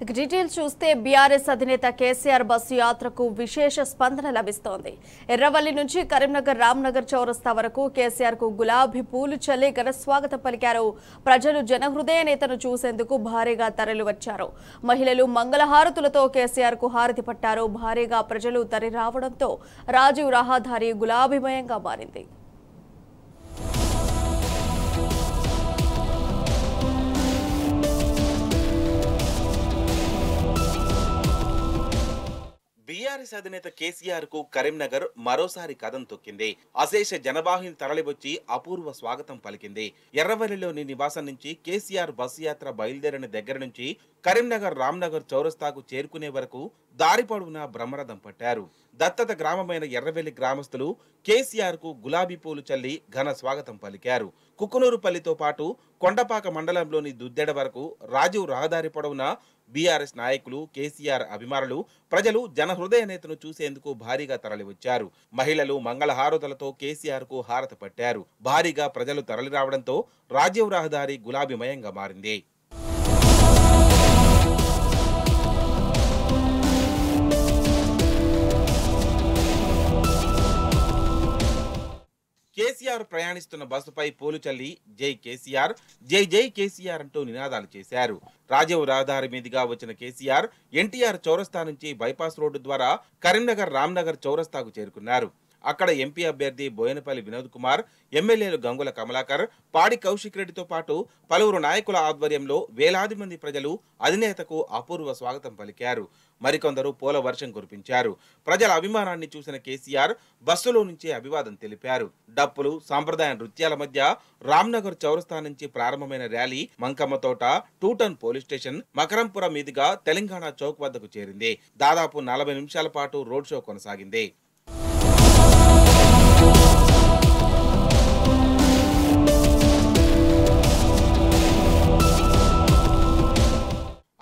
Details చూస్తే BRS అధినేత KCR bus యాత్రకు విశేష స్పందన లభిస్తోంది. ఎర్రవల్లి నుంచి కరీంనగర్ రామ్నగర్ చౌరస్తా వరకు కేసీఆర్ కు గులాబీ పూలు చల్లి ఘన స్వాగతం పలికారు. ప్రజలు జనహృదయ నేతను చూసేందుకు భారీగా తరలివచ్చారు. మహిళలు మంగళహారతులతో కేసీఆర్ కు హారతి పట్టారు. భారీగా ప్రజలు తరలిరావడంతో రాజీవ్ రహదారి గులాబీమయంగా మారింది. బీఆర్ఎస్ అధినేత కేసీఆర్ కు కరీంనగర్ మరోసారి కదం తొక్కింది. అశేష జనవాహిని తరలివచ్చి అపూర్వ స్వాగతం పలికింది. ఎర్రవల్లిలోని నివాసం నుంచి కేసీఆర్ బస్సు యాత్ర బయలుదేరిన దగ్గర నుంచి కరీంనగర్ రామ్నగర్ చౌరస్తాకు చేరుకునే వరకు దారి పొడవునా బ్రహ్మరథం పట్టారు. దత్తత గ్రామమైన ఎర్రవెల్లి గ్రామస్తులు కేసీఆర్ కు గులాబీ పూలు చల్లి ఘన స్వాగతం పలికారు. కుక్కునూరుపల్లితో పాటు కొండపాక మండలంలోని దుద్దెడ వరకు రాజీవ్ రహదారి పొడవునా బీఆర్ఎస్ నాయకులు, కేసీఆర్ అభిమానులు, ప్రజలు జనహృదయ నేతను చూసేందుకు భారీగా తరలివచ్చారు. మహిళలు మంగళహారతులతో కేసీఆర్ కు హారతి పట్టారు. భారీగా ప్రజలు తరలిరావడంతో రాజీవ్ రహదారి గులాబీమయంగా మారింది. కేసీఆర్ ప్రయాణిస్తున్న బస్సుపై పూలు చల్లి జై కేసీఆర్, జై జై కేసీఆర్ అంటూ నినాదాలు చేశారు. రాజీవ్ రహదారి మీదుగా వచ్చిన కేసీఆర్ ఎన్టీఆర్ చౌరస్తా నుంచి బైపాస్ రోడ్డు ద్వారా కరీంనగర్ రామ్నగర్ చౌరస్తాకు చేరుకున్నారు. అక్కడ ఎంపీ అభ్యర్థి బోయనపల్లి వినోద్ కుమార్, ఎమ్మెల్యేలు గంగుల కమలాకర్, పాడి కౌశిక్ రెడ్డితో పాటు పలువురు నాయకుల ఆధ్వర్యంలో వేలాది మంది ప్రజలు అధినేతకు అపూర్వ స్వాగతం పలికారు. మరికొందరు పూల వర్షం కురిపించారు. ప్రజల అభిమానాన్ని చూసిన కేసీఆర్ బస్సులో నుంచే అభివాదం తెలిపారు. డప్పులు, సాంప్రదాయ నృత్యాల మధ్య రామ్నగర్ చౌరస్తా నుంచి ప్రారంభమైన ర్యాలీ మంకమ్మతోట, టూటన్ పోలీస్ స్టేషన్, మకరంపురం మీదుగా తెలంగాణ చౌక్ వద్దకు చేరింది. దాదాపు 40 నిమిషాల పాటు రోడ్ షో కొనసాగింది.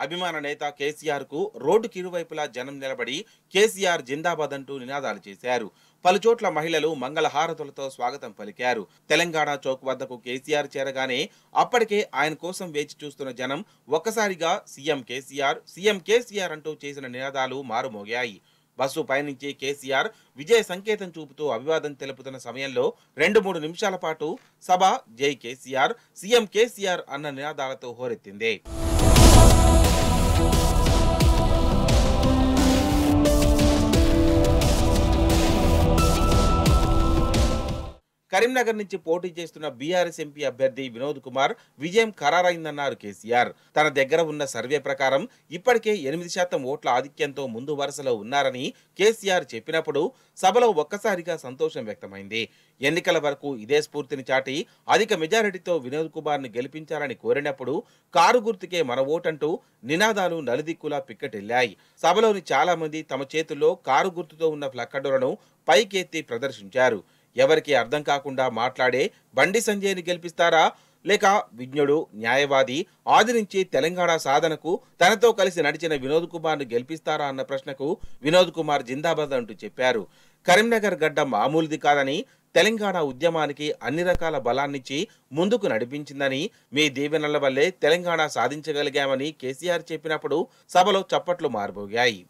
అభిమాన నేత కేసీఆర్ కు రోడ్డుకి ఇరువైపులా జనం నిలబడి కేసీఆర్ జిందాబాద్ అంటూ నినాదాలు చేశారు. పలుచోట్ల మహిళలు మంగళహారతులతో స్వాగతం పలికారు. తెలంగాణ చౌక్ వద్దకు కేసీఆర్ చేరగానే అప్పటికే ఆయన కోసం వేచి చూస్తున్న జనం ఒక్కసారిగా సీఎం కేసీఆర్, సీఎం కేసీఆర్ అంటూ చేసిన నినాదాలు మారుమోగాయి. బస్సు పయనించి కేసీఆర్ విజయ సంకేతం చూపుతూ అభివాదం తెలుపుతున్న సమయంలో 2-3 నిమిషాల పాటు సభ జై కేసీఆర్, సీఎం కేసీఆర్ అన్న నినాదాలతో హోరెత్తింది. కరీంనగర్ నుంచి పోటీ చేస్తున్న బీఆర్ఎస్ ఎంపీ అభ్యర్థి వినోద్ కుమార్ విజయం ఖరారైందన్నారు కేసీఆర్. తన దగ్గర ఉన్న సర్వే ప్రకారం ఇప్పటికే 8% ఓట్ల ఆధిక్యంతో ముందు వరుసలో ఉన్నారని కేసీఆర్ చెప్పినప్పుడు సభలో ఒక్కసారిగా సంతోషం వ్యక్తమైంది. ఎన్నికల వరకు ఇదే స్ఫూర్తిని చాటి అధిక మెజారిటీతో వినోద్ కుమార్ ను గెలిపించాలని కోరినప్పుడు కారు గుర్తుకే మన ఓటంటూ నినాదాలు నలుదిక్కులా పిక్కటెళ్లాయి. సభలోని చాలా మంది తమ చేతుల్లో కారు గుర్తుతో ఉన్న ఫ్లక్కర్డులను పైకెత్తి ప్రదర్శించారు. ఎవరికి అర్థం కాకుండా మాట్లాడే బండి సంజయ్ని గెలిపిస్తారా, లేక విజ్ఞుడు, న్యాయవాది, ఆదరించి తెలంగాణ సాధనకు తనతో కలిసి నడిచిన వినోద్ కుమార్ ను గెలిపిస్తారా అన్న ప్రశ్నకు వినోద్ కుమార్ జిందాబాద్ అంటూ చెప్పారు. కరీంనగర్ గడ్డ మామూలుది కాదని, తెలంగాణ ఉద్యమానికి అన్ని రకాల బలాన్నిచ్చి ముందుకు నడిపించిందని, మీ దీవెనల వల్లే తెలంగాణ సాధించగలిగామని కేసీఆర్ చెప్పినప్పుడు సభలో చప్పట్లు మారుమోగాయి.